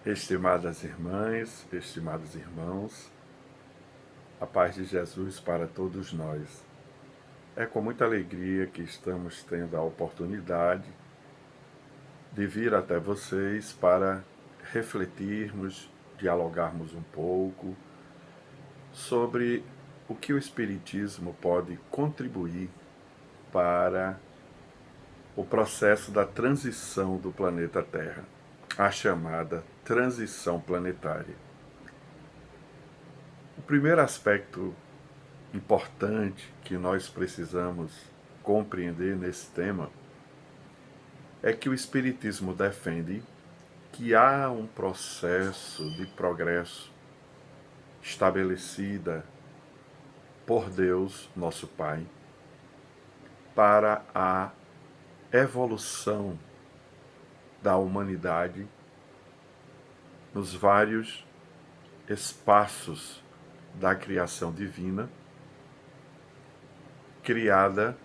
Estimadas irmãs, estimados irmãos, a paz de Jesus para todos nós. É com muita alegria que estamos tendo a oportunidade de vir até vocês para refletirmos, dialogarmos um pouco sobre o que o Espiritismo pode contribuir para o processo da transição do planeta Terra, a chamada transição planetária. O primeiro aspecto importante que nós precisamos compreender nesse tema é que o Espiritismo defende que há um processo de progresso estabelecida por Deus, nosso Pai, para a evolução da humanidade nos vários espaços da criação divina, criada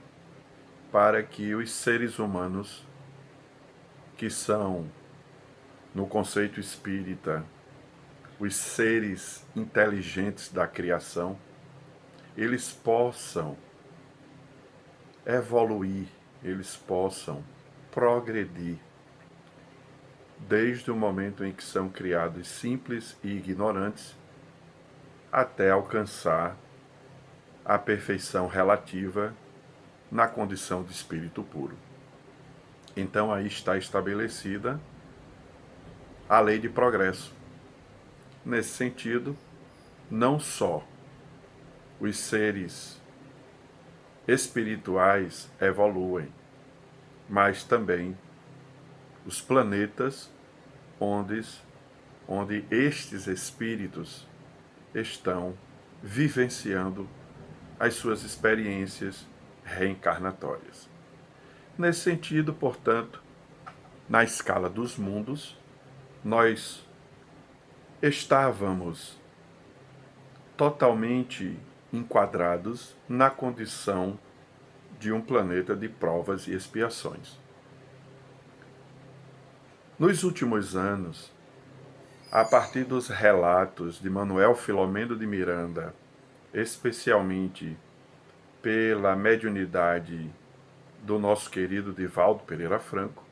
para que os seres humanos, que são, no conceito espírita, os seres inteligentes da criação, eles possam evoluir, eles possam progredir, desde o momento em que são criados simples e ignorantes, até alcançar a perfeição relativa na condição de espírito puro. Então aí está estabelecida a lei de progresso. Nesse sentido, não só os seres espirituais evoluem, mas também os planetas onde estes espíritos estão vivenciando as suas experiências reencarnatórias. Nesse sentido, portanto, na escala dos mundos, nós estávamos totalmente enquadrados na condição de um planeta de provas e expiações. Nos últimos anos, a partir dos relatos de Manuel Filomeno de Miranda, especialmente pela mediunidade do nosso querido Divaldo Pereira Franco,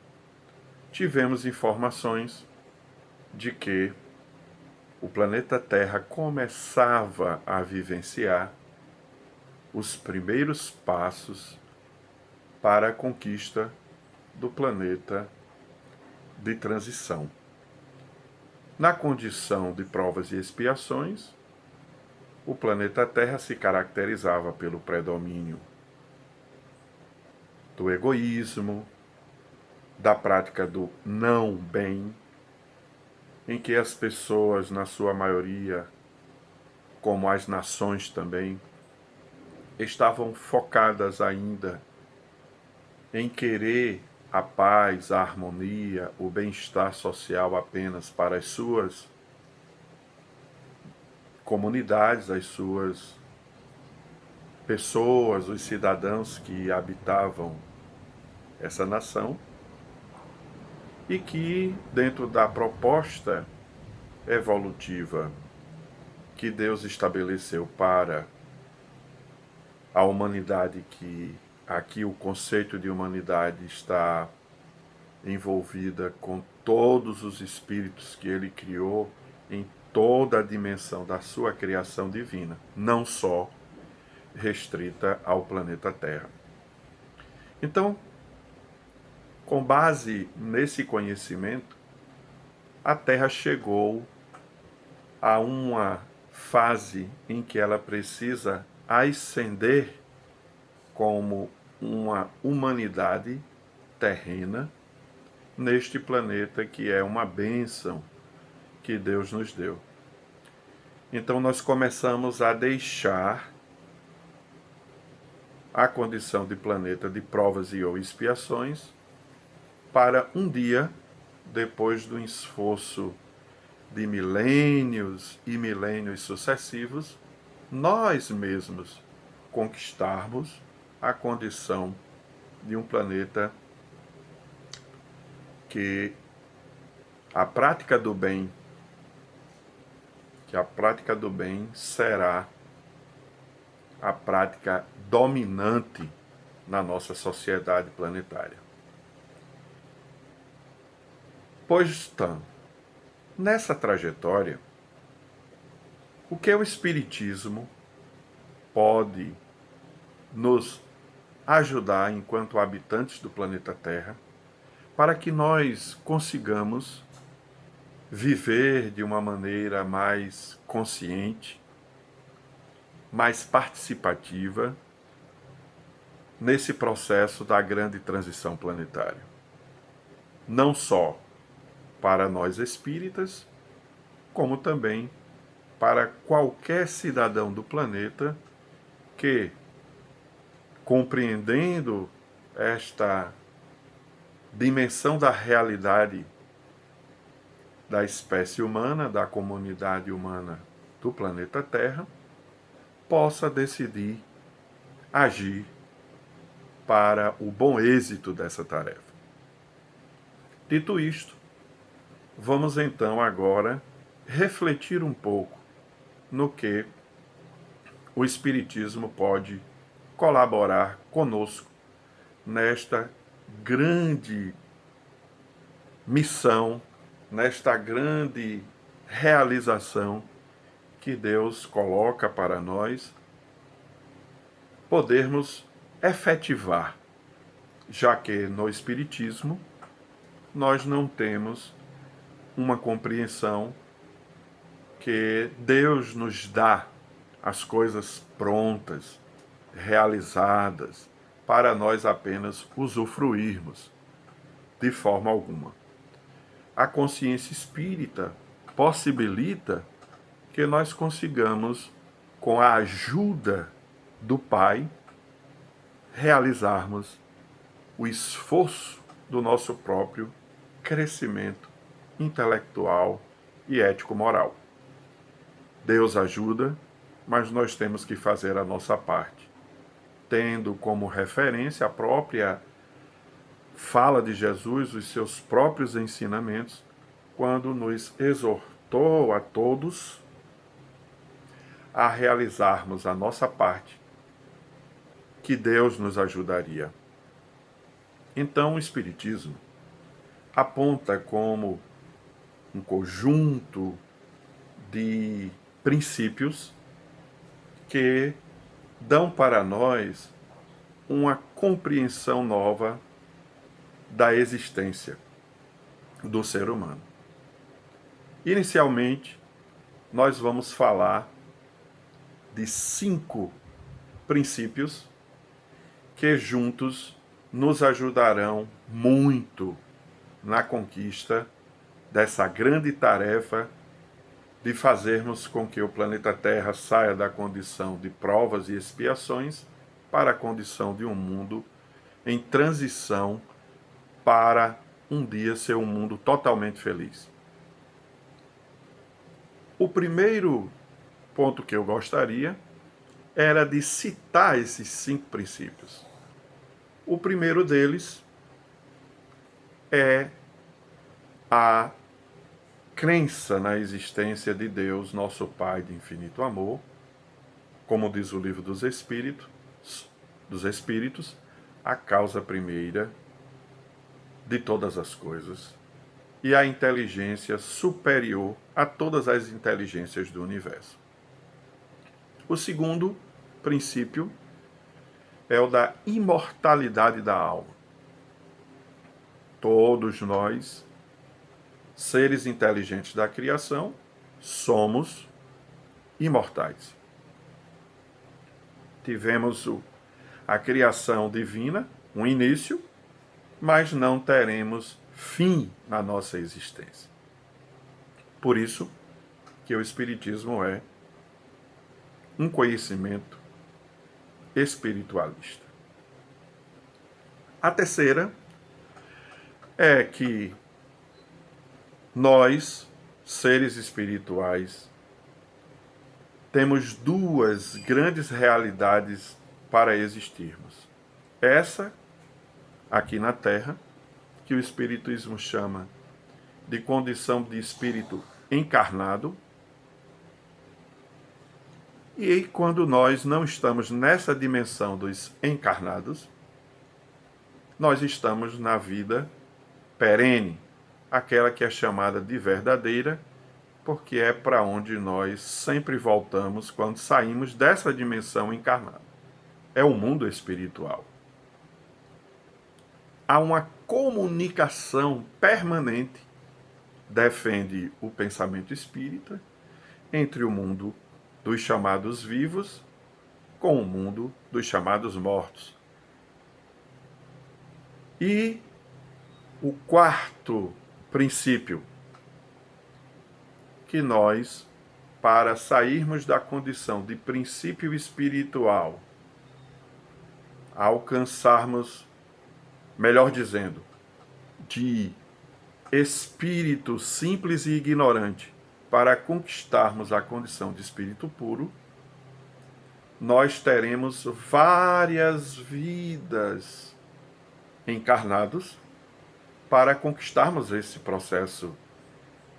tivemos informações de que o planeta Terra começava a vivenciar os primeiros passos para a conquista do planeta de transição. Na condição de provas e expiações, o planeta Terra se caracterizava pelo predomínio do egoísmo, da prática do não bem, em que as pessoas, na sua maioria, como as nações também, estavam focadas ainda em querer a paz, a harmonia, o bem-estar social apenas para as suas comunidades, as suas pessoas, os cidadãos que habitavam essa nação, e que, dentro da proposta evolutiva que Deus estabeleceu para a humanidade, que aqui o conceito de humanidade está envolvida com todos os espíritos que ele criou em toda a dimensão da sua criação divina, não só restrita ao planeta Terra. Então, com base nesse conhecimento, a Terra chegou a uma fase em que ela precisa ascender como uma humanidade terrena neste planeta que é uma bênção que Deus nos deu. Então nós começamos a deixar a condição de planeta de provas e ou expiações para um dia, depois do esforço de milênios e milênios sucessivos, nós mesmos conquistarmos a condição de um planeta que a prática do bem que a prática do bem será a prática dominante na nossa sociedade planetária. Pois então, nessa trajetória, o que o Espiritismo pode nos ajudar enquanto habitantes do planeta Terra para que nós consigamos viver de uma maneira mais consciente, mais participativa nesse processo da grande transição planetária. Não só para nós espíritas, como também para qualquer cidadão do planeta que, compreendendo esta dimensão da realidade da espécie humana, da comunidade humana do planeta Terra, possa decidir agir para o bom êxito dessa tarefa. Dito isto, vamos então agora refletir um pouco no que o Espiritismo pode colaborar conosco nesta grande missão, nesta grande realização que Deus coloca para nós podermos efetivar, já que no Espiritismo nós não temos uma compreensão que Deus nos dá as coisas prontas, realizadas, para nós apenas usufruirmos, de forma alguma. A consciência espírita possibilita que nós consigamos, com a ajuda do Pai, realizarmos o esforço do nosso próprio crescimento intelectual e ético-moral. Deus ajuda, mas nós temos que fazer a nossa parte, tendo como referência a própria fala de Jesus, os seus próprios ensinamentos, quando nos exortou a todos a realizarmos a nossa parte, que Deus nos ajudaria. Então, o Espiritismo aponta como um conjunto de princípios que dão para nós uma compreensão nova da existência do ser humano. Inicialmente, nós vamos falar de 5 princípios que juntos nos ajudarão muito na conquista dessa grande tarefa de fazermos com que o planeta Terra saia da condição de provas e expiações para a condição de um mundo em transição para um dia ser um mundo totalmente feliz. O primeiro ponto que eu gostaria era de citar esses 5 princípios. O primeiro deles é a crença na existência de Deus, nosso Pai de infinito amor, como diz o livro dos Espíritos, a causa primeira de todas as coisas e a inteligência superior a todas as inteligências do universo. O segundo princípio é o da imortalidade da alma. Todos nós, seres inteligentes da criação, somos imortais. Tivemos a criação divina, um início, mas não teremos fim na nossa existência. Por isso que o Espiritismo é um conhecimento espiritualista. A terceira é que nós, seres espirituais, temos 2 grandes realidades para existirmos. Essa, aqui na Terra, que o Espiritismo chama de condição de espírito encarnado, E quando nós não estamos nessa dimensão dos encarnados, nós estamos na vida perene, aquela que é chamada de verdadeira, porque é para onde nós sempre voltamos quando saímos dessa dimensão encarnada. É o mundo espiritual. Há uma comunicação permanente, defende o pensamento espírita, entre o mundo dos chamados vivos com o mundo dos chamados mortos. E o quarto princípio, que nós, para sairmos da condição de princípio espiritual, alcançarmos, melhor dizendo, de espírito simples e ignorante, para conquistarmos a condição de espírito puro, nós teremos várias vidas encarnados para conquistarmos esse processo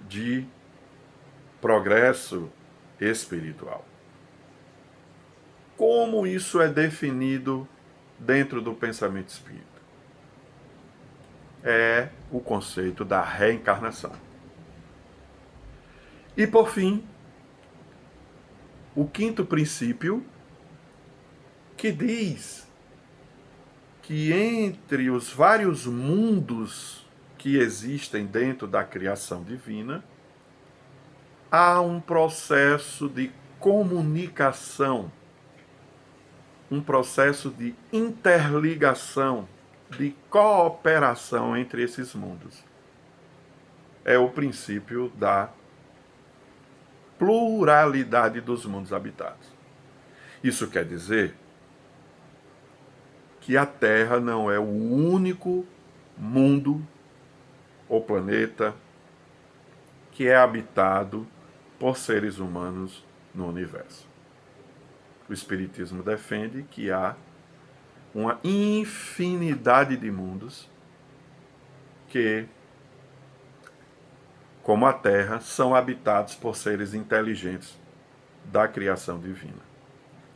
de progresso espiritual. Como isso é definido dentro do pensamento espírita? É o conceito da reencarnação. E por fim, o quinto princípio, que diz que entre os vários mundos que existem dentro da criação divina, há um processo de comunicação, um processo de interligação, de cooperação entre esses mundos. É o princípio da pluralidade dos mundos habitados. Isso quer dizer que a Terra não é o único mundo ou planeta que é habitado por seres humanos no universo. O Espiritismo defende que há uma infinidade de mundos que, como a Terra, são habitados por seres inteligentes da criação divina.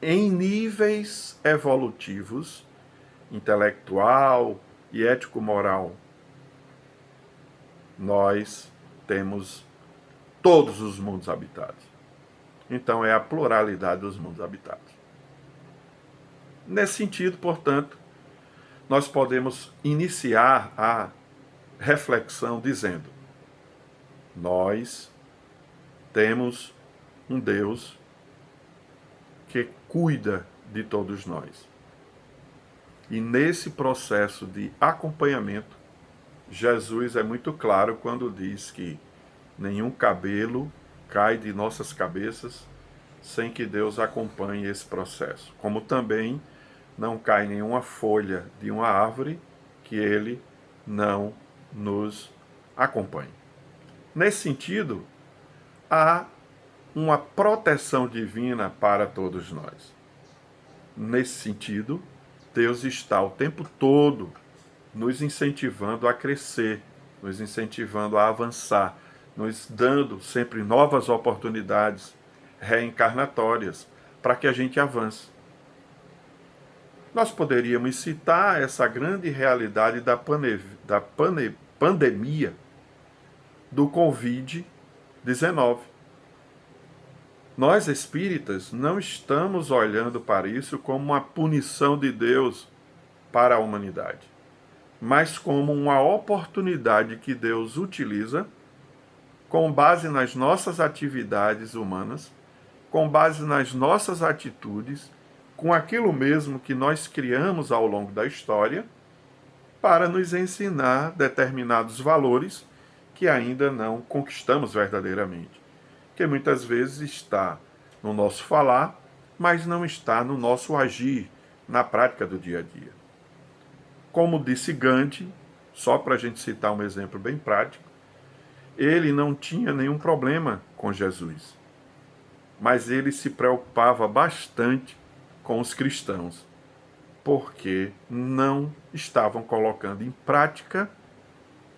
Em níveis evolutivos, intelectual e ético-moral, nós temos todos os mundos habitados. Então é a pluralidade dos mundos habitados. Nesse sentido, portanto, nós podemos iniciar a reflexão dizendo: nós temos um Deus que cuida de todos nós. E nesse processo de acompanhamento, Jesus é muito claro quando diz que nenhum cabelo cai de nossas cabeças sem que Deus acompanhe esse processo. Como também não cai nenhuma folha de uma árvore que Ele não nos acompanhe. Nesse sentido, há uma proteção divina para todos nós. Nesse sentido, Deus está o tempo todo nos incentivando a crescer, nos incentivando a avançar, nos dando sempre novas oportunidades reencarnatórias para que a gente avance. Nós poderíamos citar essa grande realidade da pandemia do Covid-19. Nós espíritas não estamos olhando para isso como uma punição de Deus para a humanidade, mas como uma oportunidade que Deus utiliza com base nas nossas atividades humanas, com base nas nossas atitudes, com aquilo mesmo que nós criamos ao longo da história, para nos ensinar determinados valores que ainda não conquistamos verdadeiramente, que muitas vezes está no nosso falar, mas não está no nosso agir, na prática do dia a dia. Como disse Gandhi, só para a gente citar um exemplo bem prático, ele não tinha nenhum problema com Jesus, mas ele se preocupava bastante com os cristãos, porque não estavam colocando em prática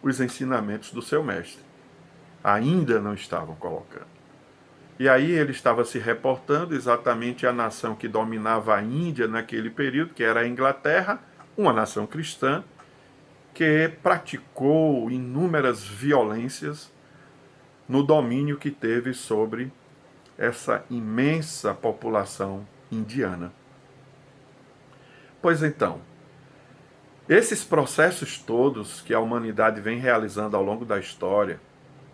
os ensinamentos do seu mestre. Ainda não estavam colocando. E aí ele estava se reportando exatamente à nação que dominava a Índia naquele período, que era a Inglaterra, uma nação cristã, que praticou inúmeras violências no domínio que teve sobre essa imensa população indiana. Pois então, esses processos todos que a humanidade vem realizando ao longo da história,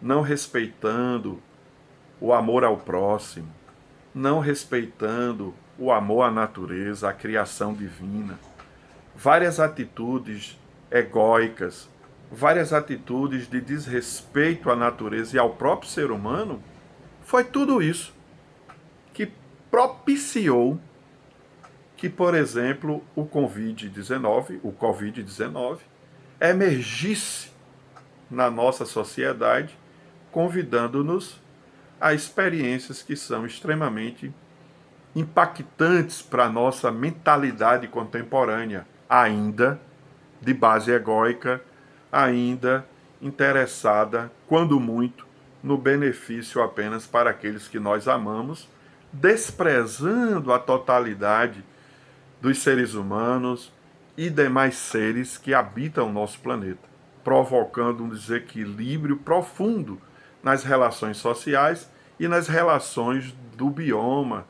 não respeitando o amor ao próximo, não respeitando o amor à natureza, à criação divina, várias atitudes egóicas, várias atitudes de desrespeito à natureza e ao próprio ser humano, foi tudo isso que propiciou que, por exemplo, o Covid-19 emergisse na nossa sociedade, convidando-nos a experiências que são extremamente impactantes para a nossa mentalidade contemporânea, ainda de base egóica, ainda interessada, quando muito, no benefício apenas para aqueles que nós amamos, desprezando a totalidade dos seres humanos e demais seres que habitam o nosso planeta, provocando um desequilíbrio profundo nas relações sociais e nas relações do bioma,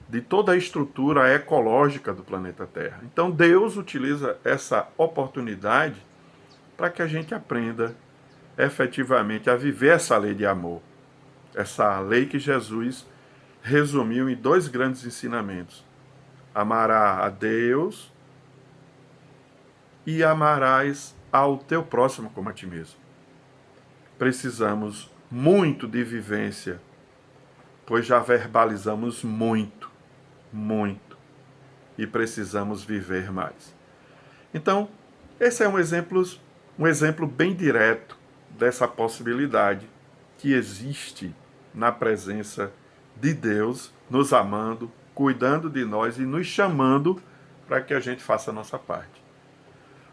de toda a estrutura ecológica do planeta Terra. Então Deus utiliza essa oportunidade para que a gente aprenda efetivamente a viver essa lei de amor, essa lei que Jesus resumiu em dois grandes ensinamentos: amarás a Deus e amarás ao teu próximo como a ti mesmo. Precisamos muito de vivência, pois já verbalizamos muito, e precisamos viver mais. Então, esse é um exemplo bem direto dessa possibilidade que existe na presença de Deus, nos amando, cuidando de nós e nos chamando para que a gente faça a nossa parte.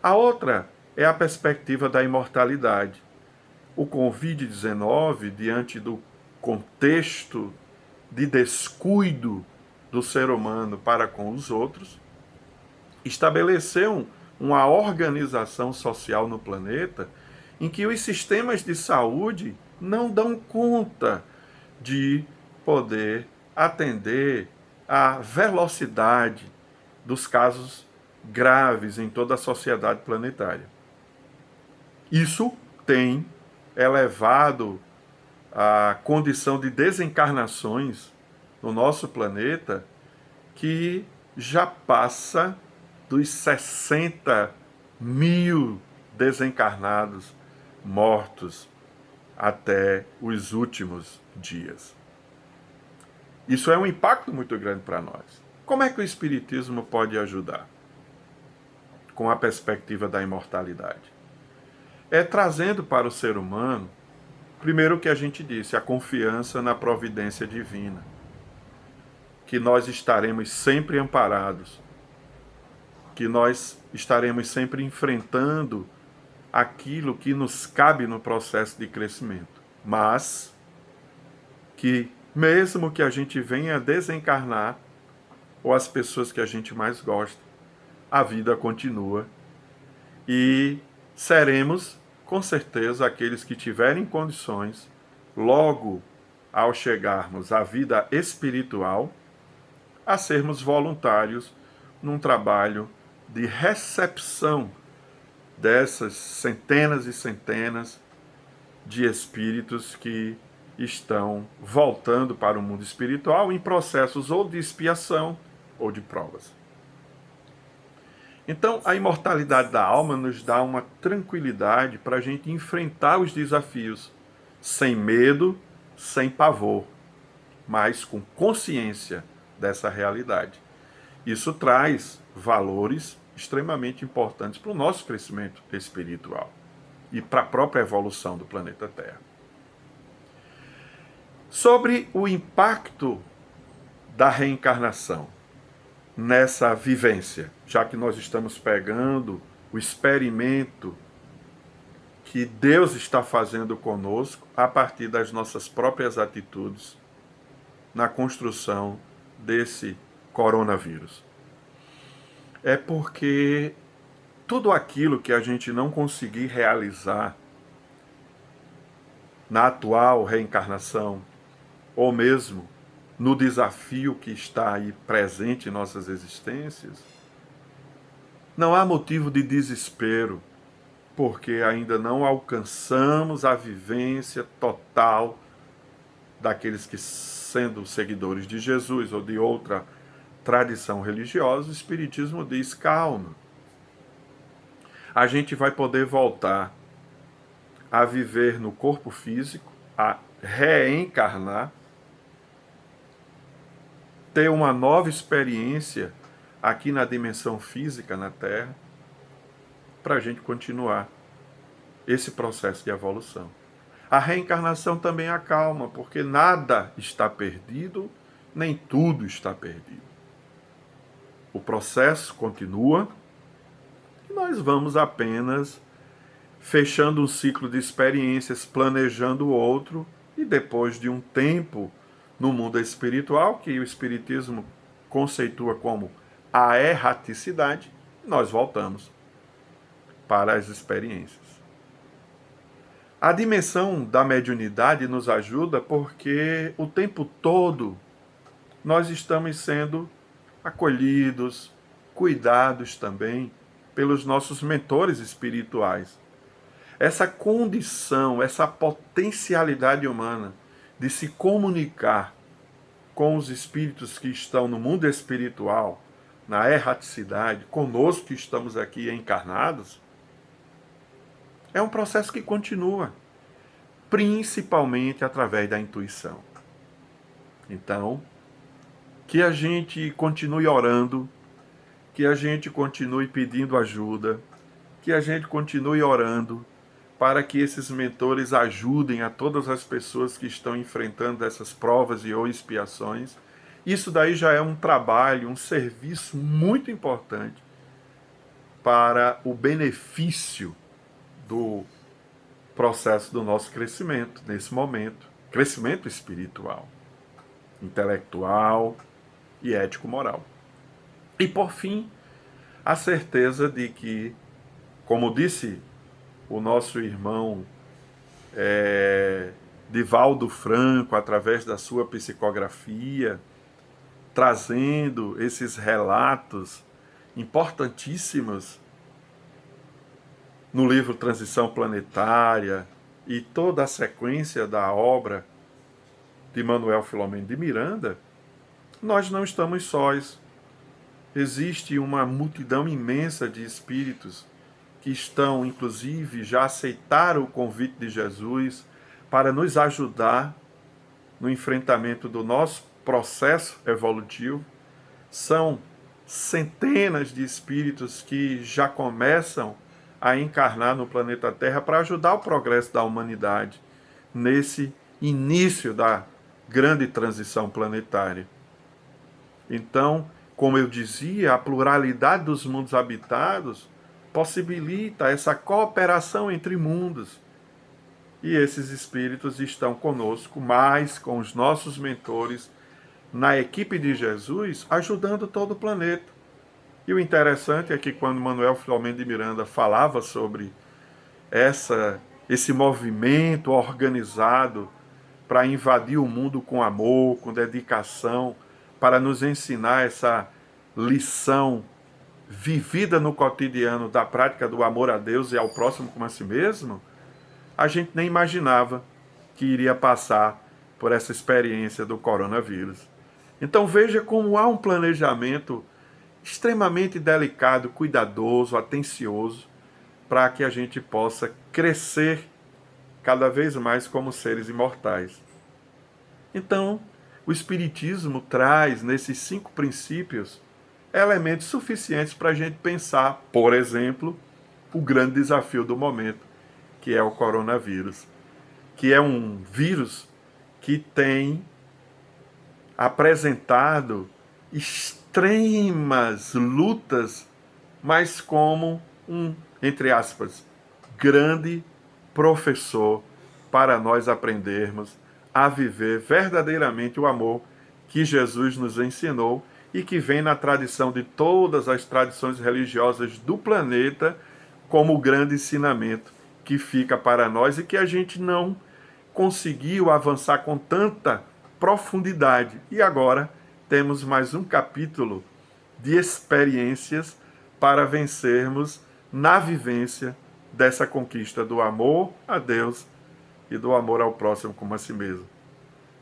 A outra é a perspectiva da imortalidade. O Covid-19, diante do contexto de descuido do ser humano para com os outros, estabeleceu uma organização social no planeta em que os sistemas de saúde não dão conta de poder atender à velocidade dos casos graves em toda a sociedade planetária. Isso tem elevado a condição de desencarnações no nosso planeta que já passa dos 60 mil desencarnados mortos até os últimos dias. Isso é um impacto muito grande para nós. Como é que o Espiritismo pode ajudar com a perspectiva da imortalidade? É trazendo para o ser humano, primeiro o que a gente disse, a confiança na providência divina, que nós estaremos sempre amparados, que nós estaremos sempre enfrentando aquilo que nos cabe no processo de crescimento, mas que mesmo que a gente venha desencarnar, ou as pessoas que a gente mais gosta, a vida continua e seremos, com certeza, aqueles que tiverem condições, logo ao chegarmos à vida espiritual, a sermos voluntários num trabalho de recepção dessas centenas e centenas de espíritos que estão voltando para o mundo espiritual em processos ou de expiação ou de provas. Então, a imortalidade da alma nos dá uma tranquilidade para a gente enfrentar os desafios sem medo, sem pavor, mas com consciência dessa realidade. Isso traz valores extremamente importantes para o nosso crescimento espiritual e para a própria evolução do planeta Terra. Sobre o impacto da reencarnação nessa vivência, já que nós estamos pegando o experimento que Deus está fazendo conosco a partir das nossas próprias atitudes na construção desse coronavírus? É porque tudo aquilo que a gente não conseguir realizar na atual reencarnação, ou mesmo no desafio que está aí presente em nossas existências, não há motivo de desespero, porque ainda não alcançamos a vivência total daqueles que, sendo seguidores de Jesus ou de outra tradição religiosa, o Espiritismo diz: calma, a gente vai poder voltar a viver no corpo físico, a reencarnar, ter uma nova experiência aqui na dimensão física, na Terra, para a gente continuar esse processo de evolução. A reencarnação também acalma, porque nada está perdido, nem tudo está perdido. O processo continua e nós vamos apenas fechando um ciclo de experiências, planejando o outro, e depois de um tempo no mundo espiritual, que o Espiritismo conceitua como a erraticidade, nós voltamos para as experiências. A dimensão da mediunidade nos ajuda porque o tempo todo nós estamos sendo acolhidos, cuidados também pelos nossos mentores espirituais. Essa condição, essa potencialidade humana de se comunicar com os espíritos que estão no mundo espiritual, na erraticidade, conosco que estamos aqui encarnados, é um processo que continua, principalmente através da intuição. Então, que a gente continue orando, que a gente continue pedindo ajuda, que a gente continue orando para que esses mentores ajudem a todas as pessoas que estão enfrentando essas provas e ou expiações. Isso daí já é um trabalho, um serviço muito importante para o benefício do processo do nosso crescimento, nesse momento. Crescimento espiritual, intelectual e ético-moral. E, por fim, a certeza de que, como disse o nosso irmão Divaldo Franco, através da sua psicografia, trazendo esses relatos importantíssimos no livro Transição Planetária e toda a sequência da obra de Manuel Filomeno de Miranda, nós não estamos sós. Existe uma multidão imensa de espíritos que estão, inclusive, já aceitaram o convite de Jesus para nos ajudar no enfrentamento do nosso processo evolutivo. São centenas de espíritos que já começam a encarnar no planeta Terra para ajudar o progresso da humanidade nesse início da grande transição planetária. Então, como eu dizia, a pluralidade dos mundos habitados possibilita essa cooperação entre mundos. E esses espíritos estão conosco, mais com os nossos mentores, na equipe de Jesus, ajudando todo o planeta. E o interessante é que quando Manuel Filomeno de Miranda falava sobre esse movimento organizado para invadir o mundo com amor, com dedicação, para nos ensinar essa lição vivida no cotidiano da prática do amor a Deus e ao próximo como a si mesmo, a gente nem imaginava que iria passar por essa experiência do coronavírus. Então veja como há um planejamento extremamente delicado, cuidadoso, atencioso, para que a gente possa crescer cada vez mais como seres imortais. Então, o Espiritismo traz, nesses 5 princípios, elementos suficientes para a gente pensar, por exemplo, o grande desafio do momento, que é o coronavírus, que é um vírus que tem apresentado extremas lutas, mas como um, entre aspas, grande professor para nós aprendermos a viver verdadeiramente o amor que Jesus nos ensinou e que vem na tradição de todas as tradições religiosas do planeta como o grande ensinamento que fica para nós e que a gente não conseguiu avançar com tanta profundidade. E agora temos mais um capítulo de experiências para vencermos na vivência dessa conquista do amor a Deus e do amor ao próximo como a si mesmo.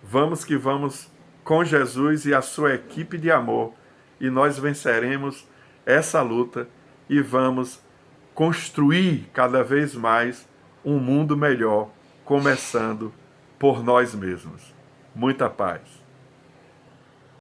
Vamos que vamos com Jesus e a sua equipe de amor, e nós venceremos essa luta e vamos construir cada vez mais um mundo melhor, começando por nós mesmos. Muita paz.